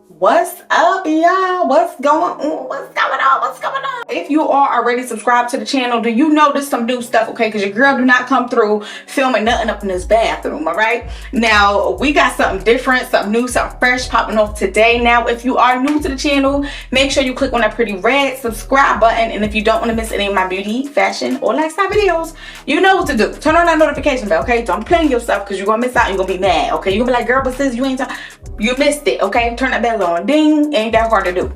What's up, y'all? What's going on? What's going on? What's going on? If you are already subscribed to the channel, do you know there's some new stuff, okay? Because your girl do not come through filming nothing up in this bathroom, all right? Now, we got something different, something new, something fresh popping off today. Now, if you are new to the channel, make sure you click on that pretty red subscribe button. And if you don't want to miss any of my beauty, fashion, or lifestyle videos, you know what to do. Turn on that notification bell, okay? Don't play yourself because you're going to miss out. You're going to be mad, okay? You're going to be like, girl, but sis, you ain't talking. You missed it, okay? Turn that bell on. Ding. Ain't that hard to do.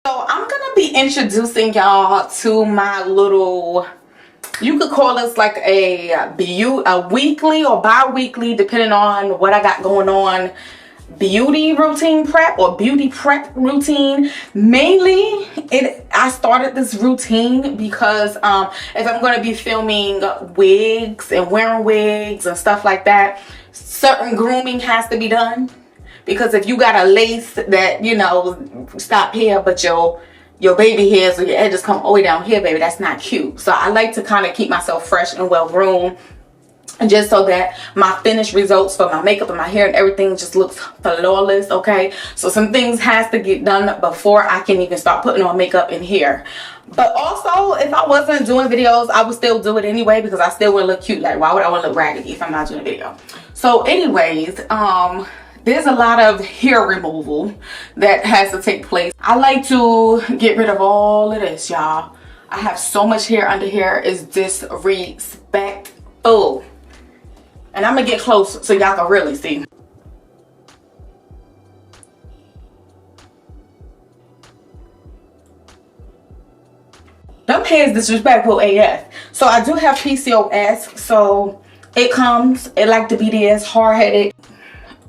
So I'm gonna be introducing y'all to my little, you could call this like a weekly or bi-weekly, depending on what I got going on, beauty routine prep or beauty prep routine. Mainly I started this routine because if I'm going to be filming wigs and wearing wigs and stuff like that, certain grooming has to be done. Because if you got a lace that, you know, stop here, but your baby hairs or your edges come all the way down here, baby, that's not cute. So I like to kind of keep myself fresh and well groomed, and just so that my finished results for my makeup and my hair and everything just looks flawless, okay? So some things has to get done before I can even start putting on makeup in here. But also, if I wasn't doing videos, I would still do it anyway because I still want to look cute. Like, why would I want to look raggedy if I'm not doing a video? So anyways, there's a lot of hair removal that has to take place. I like to get rid of all of this, y'all. I have so much hair under here. It's disrespectful. And I'm gonna get close so y'all can really see. Them hairs disrespectful AF. So I do have PCOS, so it like to be this hard-headed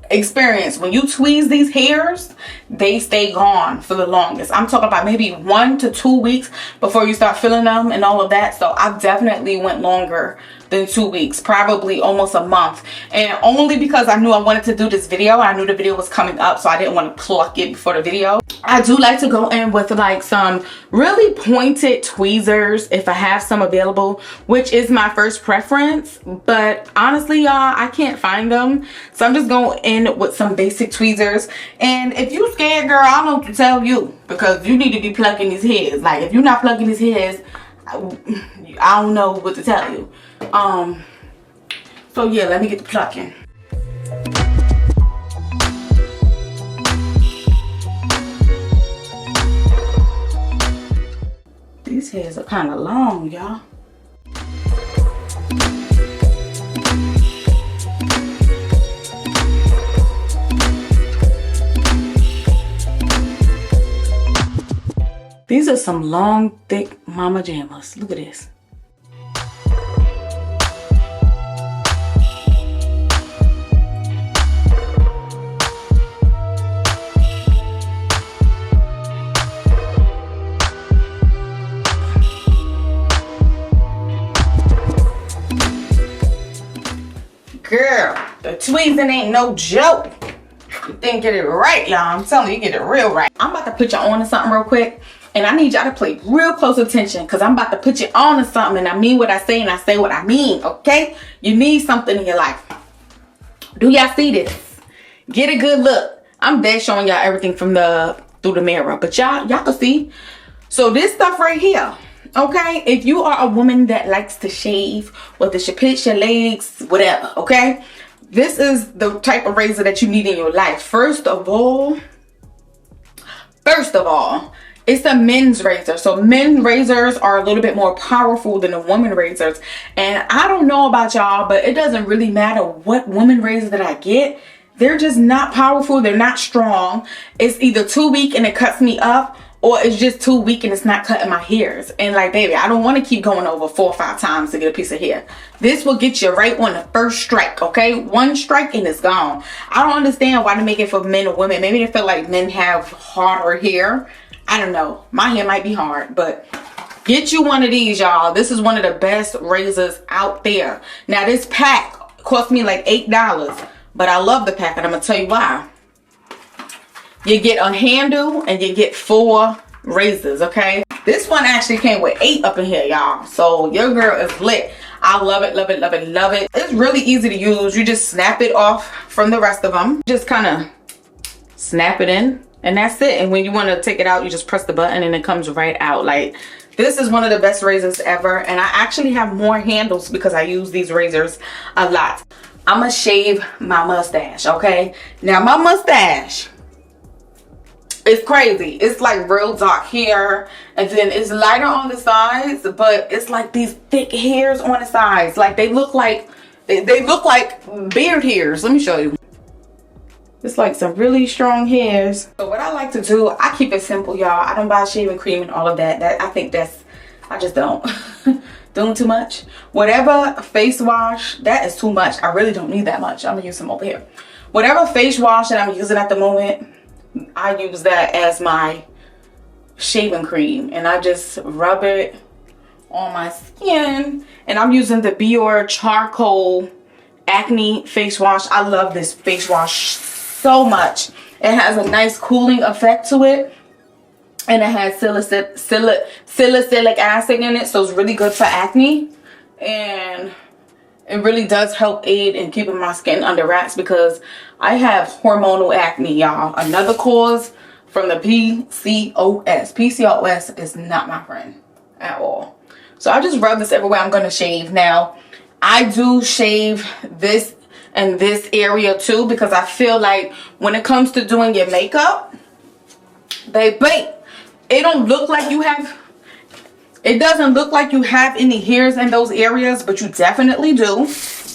experience. When you tweeze these hairs, they stay gone for the longest. I'm talking about maybe 1 to 2 weeks before you start feeling them and all of that. So I've definitely went longer than 2 weeks, probably almost a month, and only because I knew I wanted to do this video. I knew the video was coming up, so I didn't want to pluck it before the video. I do like to go in with like some really pointed tweezers if I have some available, which is my first preference, but honestly, y'all, I can't find them, so I'm just going in with some basic tweezers. And if you scared, girl, I don't know what to tell you, because you need to be plucking these hairs. Like, if you're not plucking these hairs, I don't know what to tell you. So yeah, let me get to plucking. These hairs are kind of long, y'all. These are some long, thick mama jammers. Look at this. Girl, the tweezing ain't no joke. You think get it right, y'all. I'm telling you, get it real right. I'm about to put you on to something real quick, and I need y'all to pay real close attention because I'm about to put you on to something, and I mean what I say and I say what I mean, okay? You need something in your life. Do y'all see this? Get a good look. I'm dead showing y'all everything from through the mirror, but y'all can see. So this stuff right here, okay? If you are a woman that likes to shave, whether it's your pits, your legs, whatever, okay? This is the type of razor that you need in your life. First of all, it's a men's razor. So men razors are a little bit more powerful than the woman razors. And I don't know about y'all, but it doesn't really matter what woman razor that I get. They're just not powerful. They're not strong. It's either too weak and it cuts me up, or it's just too weak and it's not cutting my hairs. And like, baby, I don't want to keep going over 4 or 5 times to get a piece of hair. This will get you right on the first strike, okay? 1 strike and it's gone. I don't understand why they make it for men or women. Maybe they feel like men have harder hair. I don't know. My hair might be hard, but get you one of these, y'all. This is one of the best razors out there. Now, this pack cost me like $8, but I love the pack, and I'm going to tell you why. you get a handle and you get 4 razors, okay? This one actually came with 8 up in here, y'all. So your girl is lit. I love it, love it, love it, love it. It's really easy to use. You just snap it off from the rest of them. Just kind of snap it in and that's it. And when you want to take it out, you just press the button and it comes right out. Like, this is one of the best razors ever. And I actually have more handles because I use these razors a lot. I'm gonna shave my mustache, okay? Now my mustache, it's crazy. It's like real dark hair, and then it's lighter on the sides, but it's like these thick hairs on the sides. Like they look like they look like beard hairs. Let me show you. It's like some really strong hairs. So what I like to do, I keep it simple, y'all. I don't buy shaving cream and all of that. I just don't. Doing too much. Whatever face wash, that is too much. I really don't need that much. I'm gonna use some over here. Whatever face wash that I'm using at the moment, I use that as my shaving cream, and I just rub it on my skin. And I'm using the Biore charcoal acne face wash. I love this face wash so much. It has a nice cooling effect to it, and it has salicylic acid in it, so it's really good for acne. And it really does help aid in keeping my skin under wraps because I have hormonal acne, y'all. Another cause from the PCOS. PCOS is not my friend at all. So I just rub this everywhere I'm gonna shave. Now, I do shave this and this area too because I feel like when it comes to doing your makeup, baby, it don't look like you have... It doesn't look like you have any hairs in those areas, but you definitely do.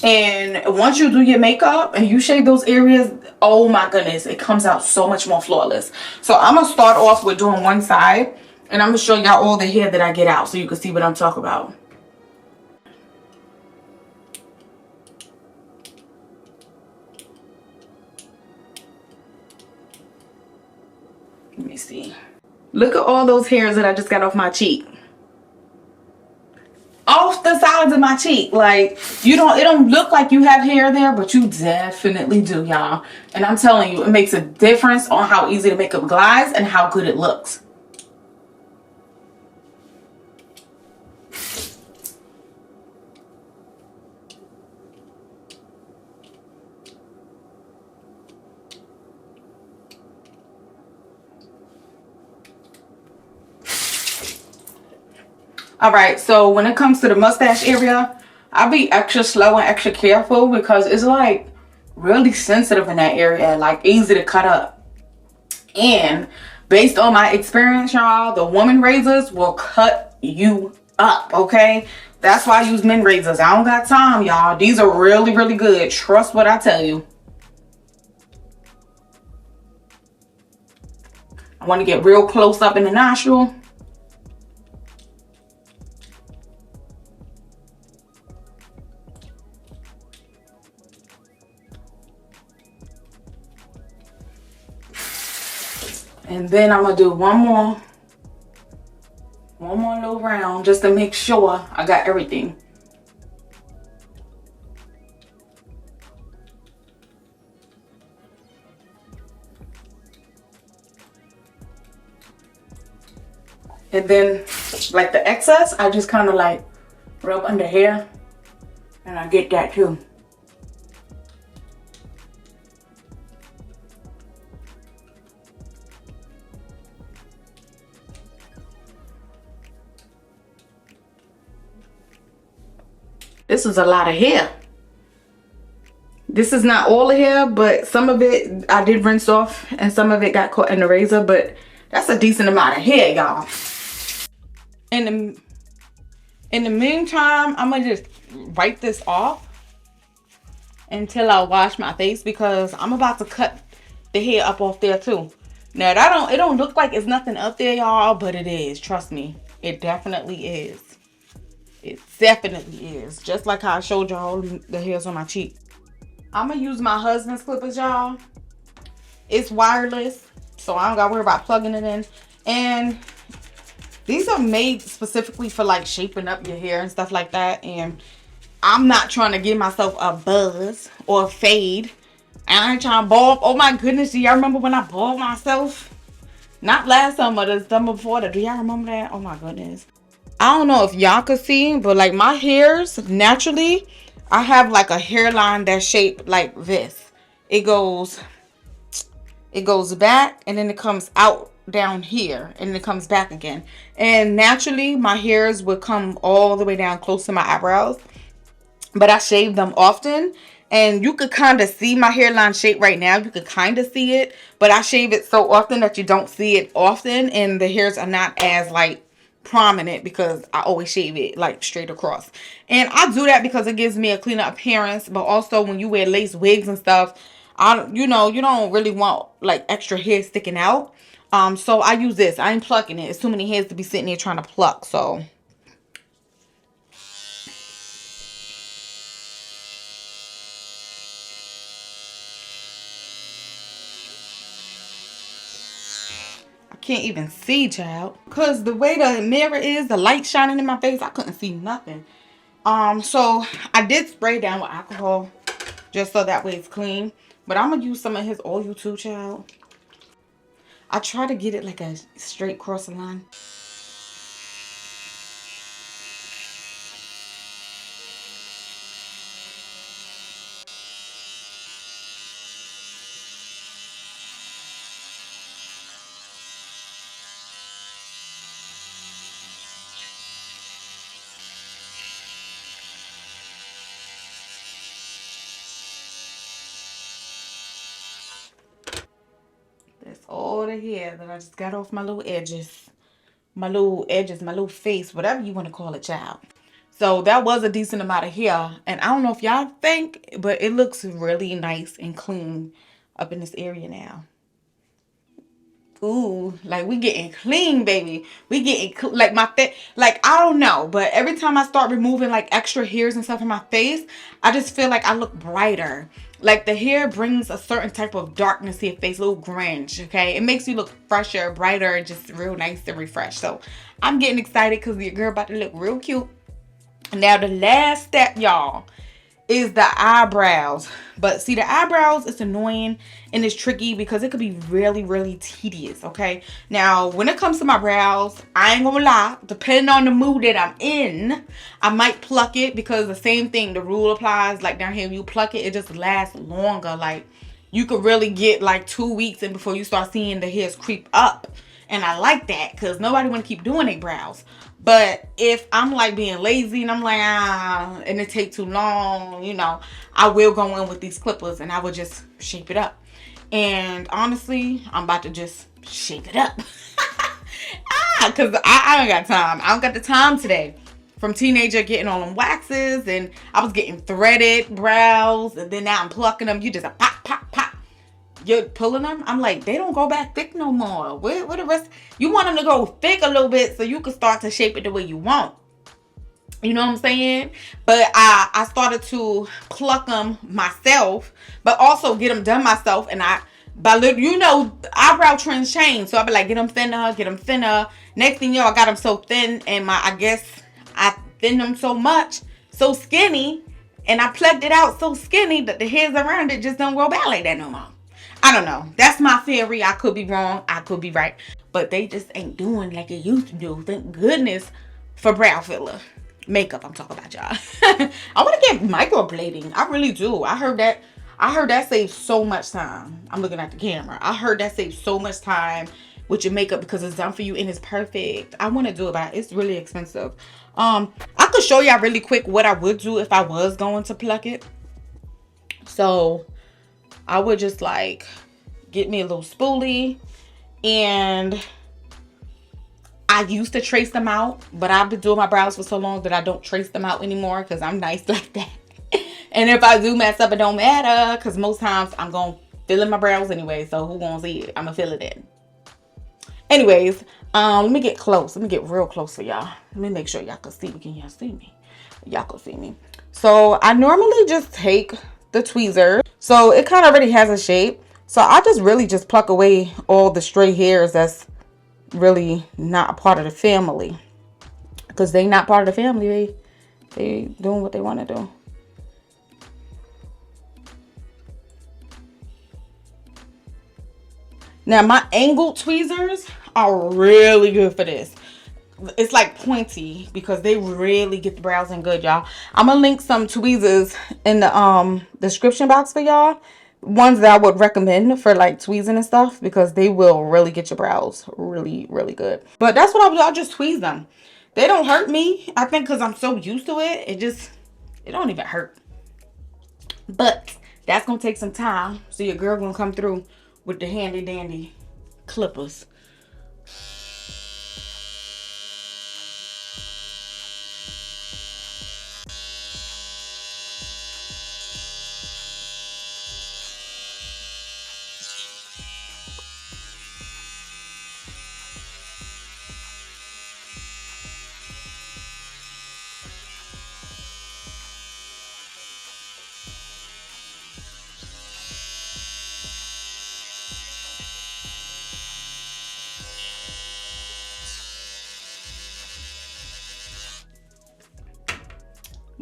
And once you do your makeup and you shave those areas, oh my goodness, it comes out so much more flawless. So I'm going to start off with doing one side, and I'm going to show y'all all the hair that I get out so you can see what I'm talking about. Let me see. Look at all those hairs that I just got off my cheek. Off the sides of my cheek. Like, it don't look like you have hair there, but you definitely do, y'all. And I'm telling you, it makes a difference on how easy the makeup glides and how good it looks. Alright, so when it comes to the mustache area, I'll be extra slow and extra careful because it's like really sensitive in that area, like easy to cut up. And based on my experience, y'all, the woman razors will cut you up, okay? That's why I use men razors. I don't got time, y'all. These are really, really good. Trust what I tell you. I want to get real close up in the nostril. And then I'm going to do one more little round just to make sure I got everything. And then like the excess, I just kind of like rub under here and I get that too. This is a lot of hair. This is not all the hair, but some of it I did rinse off and some of it got caught in the razor, but that's a decent amount of hair, y'all. In the meantime, I'm gonna just wipe this off until I wash my face because I'm about to cut the hair up off there too. Now it don't look like it's nothing up there, y'all, but it is. Trust me, it definitely is. It definitely is. Just like how I showed y'all the hairs on my cheek. I'm going to use my husband's clippers, y'all. It's wireless, so I don't got to worry about plugging it in. And these are made specifically for like shaping up your hair and stuff like that. And I'm not trying to give myself a buzz or a fade. I ain't trying to bald. Oh my goodness, do y'all remember when I bald myself? Not last summer, the summer before that. Do y'all remember that? Oh my goodness. I don't know if y'all could see, but like my hairs, naturally, I have like a hairline that's shaped like this. It goes back and then it comes out down here and then it comes back again. And naturally, my hairs would come all the way down close to my eyebrows, but I shave them often. And you could kind of see my hairline shape right now. You could kind of see it, but I shave it so often that you don't see it often, and the hairs are not as like prominent because I always shave it like straight across. And I do that because it gives me a cleaner appearance, but also when you wear lace wigs and stuff, you know, you don't really want like extra hair sticking out. So I use this. I ain't plucking it. It's too many hairs to be sitting there trying to pluck. So can't even see, child, because the way the mirror is, the light shining in my face, I couldn't see nothing. So I did spray down with alcohol just so that way it's clean, but I'm gonna use some of his oil too, child. I try to get it like a straight cross line. That's all the hair that I just got off my little edges. My little face, whatever you want to call it, child. So that was a decent amount of hair. And I don't know if y'all think, but it looks really nice and clean up in this area now. Ooh, like we getting clean, baby. We getting like my face. Like I don't know, but every time I start removing like extra hairs and stuff in my face, I just feel like I look brighter. Like the hair brings a certain type of darkness to your face, a little grunge. Okay, it makes you look fresher, brighter, just real nice and refreshed. So I'm getting excited because your girl about to look real cute. Now the last step, y'all, is the eyebrows. But see, the eyebrows is annoying and it's tricky because it could be really, really tedious. Okay, now when it comes to my brows, I ain't gonna lie, depending on the mood that I'm in, I might pluck it, because the same thing, the rule applies. Like down here, if you pluck it, it just lasts longer. Like you could really get like 2 weeks and before you start seeing the hairs creep up. And I like that because nobody want to keep doing their brows. But if I'm like being lazy and I'm like, and it take too long, you know, I will go in with these clippers and I will just shape it up. And honestly, I'm about to just shape it up. Because I don't got time. I don't got the time today. From teenager getting all them waxes, and I was getting threaded brows, and then now I'm plucking them. You just a pop, pop, pop. You're pulling them. I'm like, they don't go back thick no more. Where the rest? You want them to go thick a little bit so you can start to shape it the way you want. You know what I'm saying? But I started to pluck them myself, but also get them done myself. And you know, eyebrow trends change. So I'll be like, get them thinner, get them thinner. Next thing you know, I got them so thin, and I guess I thinned them so much, so skinny, and I plucked it out so skinny that the hairs around it just don't grow back like that no more. I don't know. That's my theory. I could be wrong. I could be right. But they just ain't doing like it used to do. Thank goodness for brow filler. Makeup, I'm talking about, y'all. I want to get microblading. I really do. I heard that saves so much time. I'm looking at the camera. I heard that saves so much time with your makeup because it's done for you and it's perfect. I want to do it, but it's really expensive. I could show y'all really quick what I would do if I was going to pluck it. So I would just like get me a little spoolie, and I used to trace them out, but I've been doing my brows for so long that I don't trace them out anymore because I'm nice like that. And if I do mess up, it don't matter because most times I'm going to fill in my brows anyway. So who gonna see it? I'm going to fill it in. Anyways, let me get close. Let me get real close for y'all. Let me make sure y'all can see me. Can y'all see me? Y'all can see me. So I normally just take the tweezer. So it kind of already has a shape. So I just really just pluck away all the stray hairs that's really not a part of the family. Because they not part of the family. They doing what they want to do. Now my angled tweezers are really good for this. It's like pointy because they really get the brows in good, y'all. I'm gonna link some tweezers in the description box for y'all. Ones that I would recommend for like tweezing and stuff, because they will really get your brows really, really good. But that's what I'll just tweeze them. They don't hurt me. I think because I'm so used to it, it don't even hurt. But that's gonna take some time. So your girl gonna come through with the handy dandy clippers.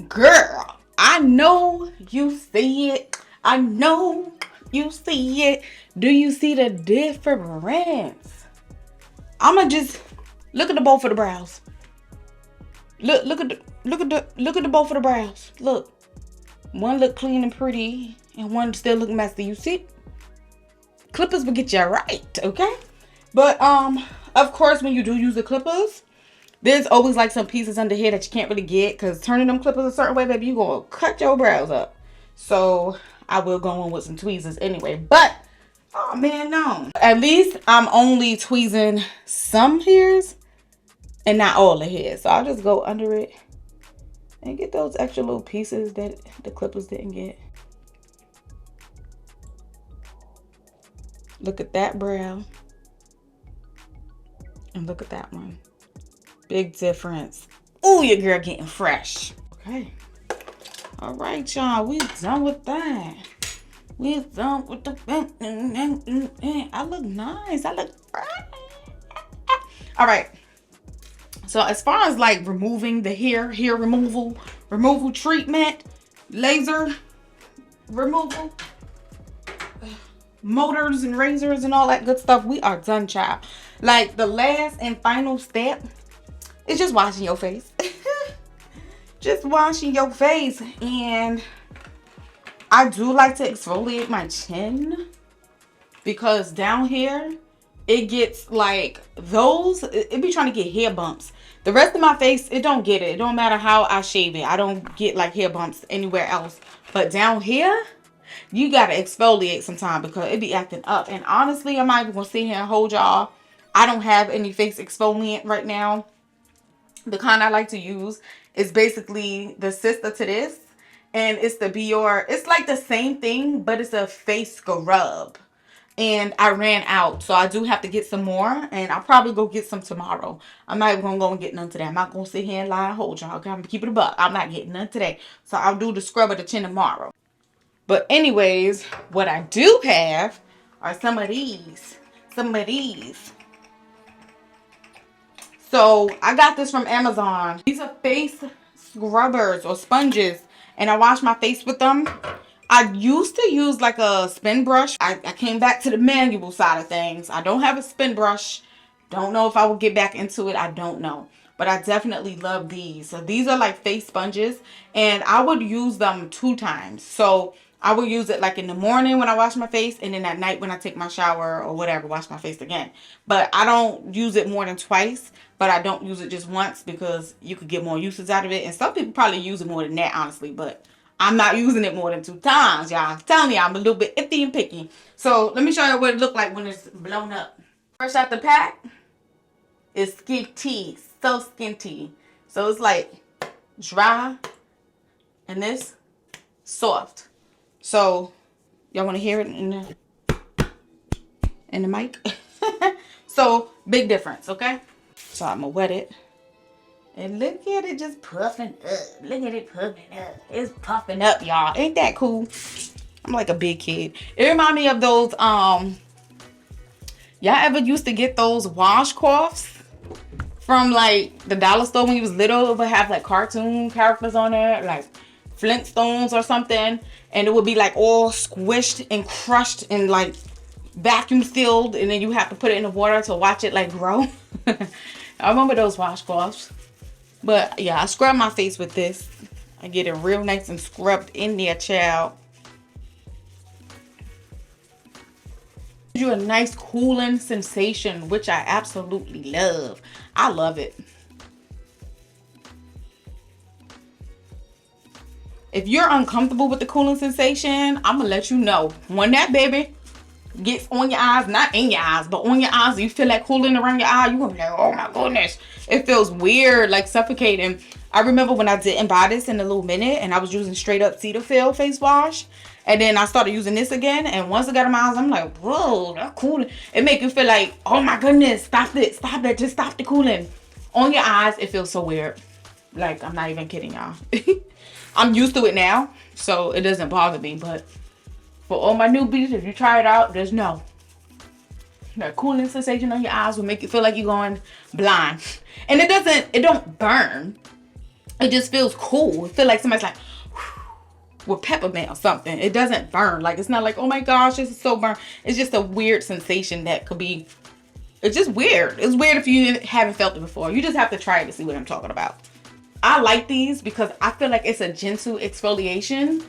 Girl, I know you see it. I know you see it. Do you see the difference? I'ma just look at the both of the brows. Look at the both of the brows. Look. One look clean and pretty and one still look messy. You see? Clippers will get you right, okay? But of course when you do use the clippers, there's always like some pieces under here that you can't really get, because turning them clippers a certain way, baby, you gonna cut your brows up. So I will go in with some tweezers anyway. But oh man, no. At least I'm only tweezing some hairs and not all the hairs. So I'll just go under it and get those extra little pieces that the clippers didn't get. Look at that brow. And look at that one. Big difference. Oh, your girl getting fresh. Okay. All right, y'all. We done with that. We done with the... I look nice. I look fresh. All right. So as far as like removing the hair removal treatment, laser removal, motors and razors and all that good stuff, we are done, child. Like the last and final step is just washing your face. Just washing your face. And I do like to exfoliate my chin, because down here it gets like those, it be trying to get hair bumps. The rest of my face, it don't get it. It don't matter how I shave it. I don't get like hair bumps anywhere else. But down here, you gotta exfoliate sometime because it be acting up. And honestly, I'm not even gonna sit here and hold y'all. I don't have any face exfoliant right now. The kind I like to use is basically the sister to this. And it's the Bior. It's like the same thing, but it's a face scrub. And I ran out, so I do have to get some more, and I'll probably go get some tomorrow. I'm not even gonna go and get none today. I'm not gonna sit here and lie and hold y'all. Okay, I'm gonna keep it a buck. I'm not getting none today, so I'll do the scrub of the chin tomorrow. But anyways, what I do have are some of these. So I got this from Amazon. These are face scrubbers or sponges, and I wash my face with them. I used to use like a spin brush. I came back to the manual side of things. I don't have a spin brush. Don't know if I will get back into it. I don't know. But I definitely love these. So these are like face sponges. And I would use them 2 times. So I would use it like in the morning when I wash my face. And then at night when I take my shower or whatever, wash my face again. But I don't use it more than twice. But I don't use it just once because you could get more uses out of it. And some people probably use it more than that, honestly. But I'm not using it more than 2 times, y'all. I'm telling you, I'm a little bit iffy and picky. So let me show you what it looked like when it's blown up. Fresh out the pack is skinty, so skinty. So it's like dry and this soft. So y'all want to hear it in the mic? So big difference, okay? So I'm gonna wet it. And look at it just puffing up. Look at it puffing up. It's puffing up, y'all. Ain't that cool? I'm like a big kid. It reminds me of those, y'all ever used to get those washcloths from like the dollar store when you was little? It would have like cartoon characters on there, like Flintstones or something. And it would be like all squished and crushed and like vacuum sealed, and then you have to put it in the water to watch it like grow. I remember those washcloths. But yeah, I scrub my face with this. I get it real nice and scrubbed in there, child. Gives you a nice cooling sensation, which I absolutely love. I love it. If you're uncomfortable with the cooling sensation, I'm gonna let you know. When that baby gets on your eyes, not in your eyes, but on your eyes, you feel that cooling around your eye, you're gonna be like, oh my goodness. It feels weird, like suffocating. I remember when I didn't buy this in a little minute, and I was using straight up Cetaphil face wash. And then I started using this again, and once I got in my eyes, I'm like, whoa, that cooling. It make you feel like, oh my goodness, stop it, stop it, just stop the cooling. On your eyes, it feels so weird. Like, I'm not even kidding y'all. I'm used to it now, so it doesn't bother me. But for all my newbies, if you try it out, just know that cooling sensation on your eyes will make you feel like you're going blind. And it don't burn. It just feels cool. It feels like somebody's like, with peppermint or something. It doesn't burn. Like, it's not like, oh my gosh, this is so burnt. It's just a weird sensation that could be, it's just weird. It's weird if you haven't felt it before. You just have to try it to see what I'm talking about. I like these because I feel like it's a gentle exfoliation.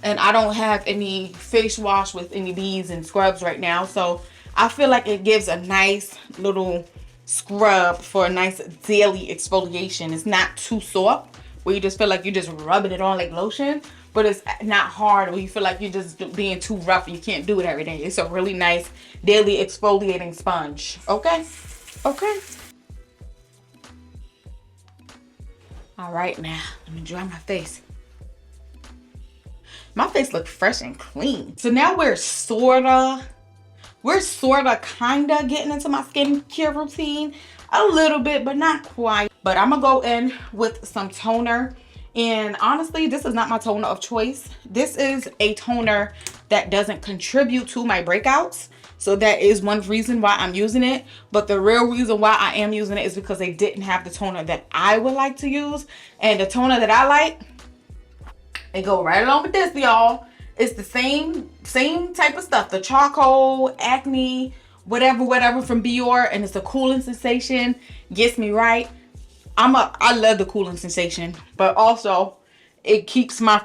And I don't have any face wash with any beads and scrubs right now. So I feel like it gives a nice little scrub for a nice daily exfoliation. It's not too soft where you just feel like you're just rubbing it on like lotion. But it's not hard where you feel like you're just being too rough and you can't do it every day. It's a really nice daily exfoliating sponge. Okay? Okay. All right, now let me dry my face. My face looks fresh and clean. So now we're sorta kinda getting into my skincare routine a little bit, but not quite. But I'm gonna go in with some toner. And honestly, this is not my toner of choice. This is a toner that doesn't contribute to my breakouts. So that is one reason why I'm using it. But the real reason why I am using it is because they didn't have the toner that I would like to use. And the toner that I like, it go right along with this, y'all. It's the same type of stuff. The charcoal, acne, whatever from Bior. And it's a cooling sensation. Gets me right. I love the cooling sensation. But also, it keeps my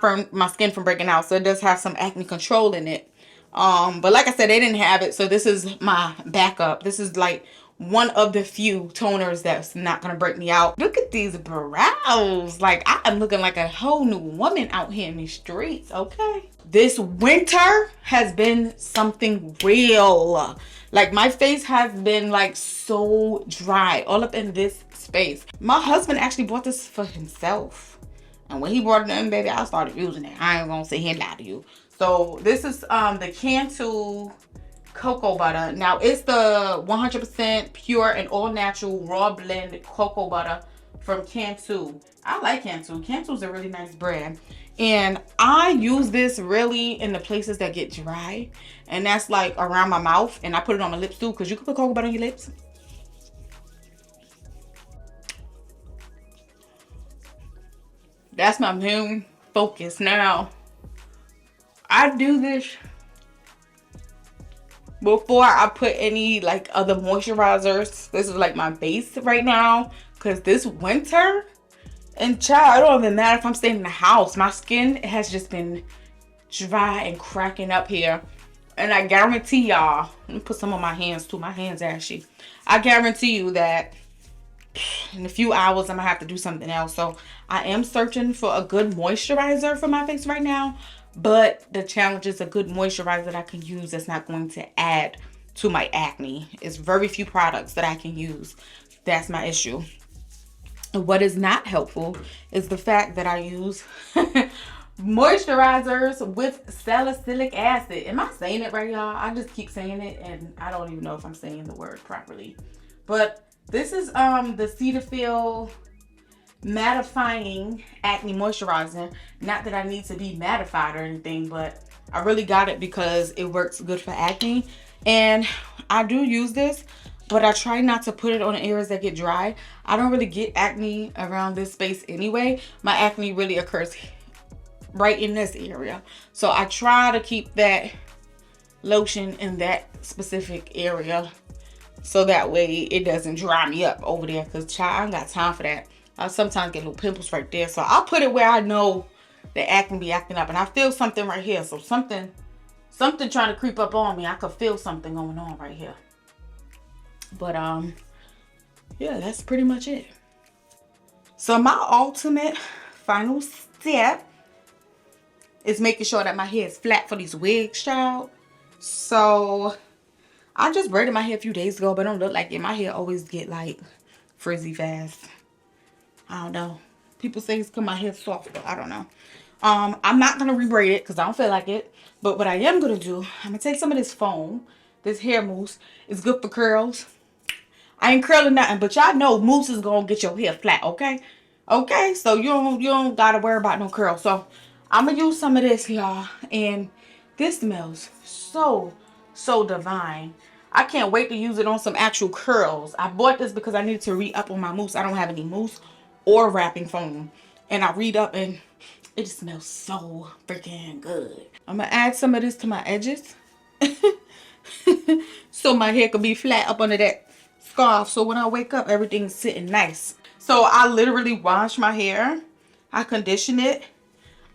skin from breaking out. So it does have some acne control in it. But like I said, they didn't have it, so this is my backup. This is like one of the few toners that's not gonna break me out. Look at these brows. Like, I am looking like a whole new woman out here in these streets. Okay, this winter has been something real. Like, my face has been like so dry all up in this space. My husband actually bought this for himself, and when he brought it in, baby, I started using it. I ain't gonna sit here and lie to you. So this is the Kinna cocoa butter. Now it's the 100% pure and all natural raw blend cocoa butter from Kinna. I like Kinna. Kinna is a really nice brand. And I use this really in the places that get dry. And that's like around my mouth. And I put it on my lips too, because you can put cocoa butter on your lips. That's my main focus now. I do this before I put any like other moisturizers. This is like my base right now, because this winter, and child, it don't even matter if I'm staying in the house, my skin has just been dry and cracking up here. And I guarantee y'all, let me put some on my hands too. My hands ashy. I guarantee you that in a few hours I'm gonna have to do something else. So I am searching for a good moisturizer for my face right now. But the challenge is a good moisturizer that I can use that's not going to add to my acne. It's very few products that I can use. That's my issue. What is not helpful is the fact that I use moisturizers with salicylic acid. Am I saying it right, y'all? I just keep saying it and I don't even know if I'm saying the word properly. But this is the Cetaphil mattifying acne moisturizer. Not that I need to be mattified or anything, but I really got it because it works good for acne. And I do use this, but I try not to put it on the areas that get dry. I don't really get acne around this space anyway. My acne really occurs right in this area, so I try to keep that lotion in that specific area, so that way it doesn't dry me up over there, because child, I ain't got time for that. I sometimes get little pimples right there, so I'll put it where I know the acne be acting up. And I feel something right here, so something trying to creep up on me. I could feel something going on right here. But yeah, that's pretty much it. So my ultimate final step is making sure that my hair is flat for these wigs, child. So I just braided my hair a few days ago, but it don't look like it. My hair always get like frizzy fast. I don't know. People say it's because my hair's soft, but I don't know. I'm not gonna rebraid it because I don't feel like it. But what I am gonna do, I'm gonna take some of this foam, this hair mousse. It's good for curls. I ain't curling nothing, but y'all know mousse is gonna get your hair flat, okay? Okay, so you don't gotta worry about no curls. So I'm gonna use some of this, y'all, and this smells so divine. I can't wait to use it on some actual curls. I bought this because I needed to re-up on my mousse. I don't have any mousse or wrapping foam, and I re-up and it just smells so freaking good. I'm gonna add some of this to my edges so my hair could be flat up under that scarf, so when I wake up everything's sitting nice. So I literally wash my hair, I condition it,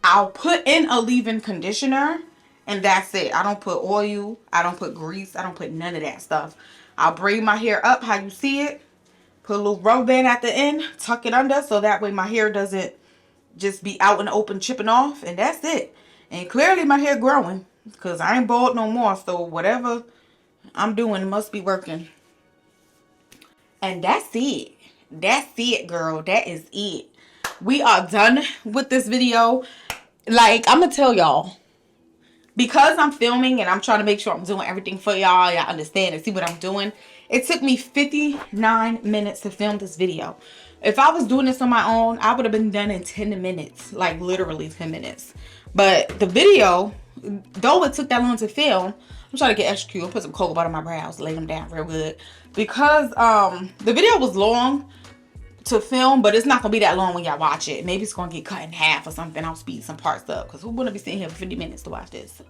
I'll put in a leave-in conditioner, and that's it. I don't put oil, I don't put grease, I don't put none of that stuff. I'll braid my hair up how you see it, put a little rubber band at the end, tuck it under so that way my hair doesn't just be out in the open chipping off, and that's it. And clearly my hair growing because I ain't bald no more, so whatever I'm doing, it must be working. And that's it. That's it, girl. That is it. We are done with this video. Like, I'm gonna tell y'all, because I'm filming and I'm trying to make sure I'm doing everything for y'all, y'all understand and see what I'm doing. It took me 59 minutes to film this video. If I was doing this on my own, I would have been done in 10 minutes, like literally 10 minutes. But the video, though it took that long to film, I'm trying to get extra cute. I'll put some cocoa butter on my brows, lay them down real good. Because the video was long to film, but it's not gonna be that long when y'all watch it. Maybe it's gonna get cut in half or something. I'll speed some parts up because who wouldn't be sitting here for 50 minutes to watch this?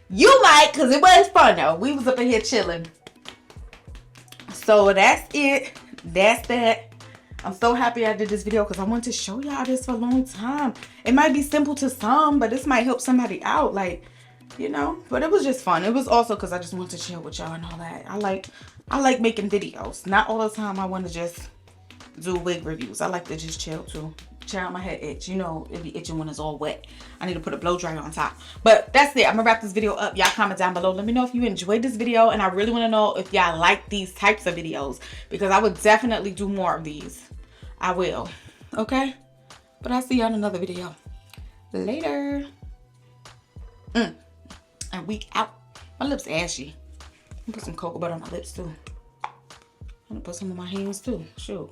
You might, because it was fun though. We was up in here chilling. So that's it. That's that. I'm so happy I did this video because I wanted to show y'all this for a long time. It might be simple to some, but this might help somebody out, like, you know. But it was just fun. It was also because I just wanted to chill with y'all and all that. I like making videos. Not all the time I want to just do wig reviews. I like to just chill too. Chill, my head itch. You know, it be itching when it's all wet. I need to put a blow dryer on top. But that's it. I'm gonna wrap this video up. Y'all comment down below. Let me know if you enjoyed this video, and I really want to know if y'all like these types of videos, because I would definitely do more of these. I will. Okay? But I'll see y'all in another video. Later. And we out. My lips ashy. I'm gonna put some cocoa butter on my lips too. I'm gonna put some on my hands too. Shoot.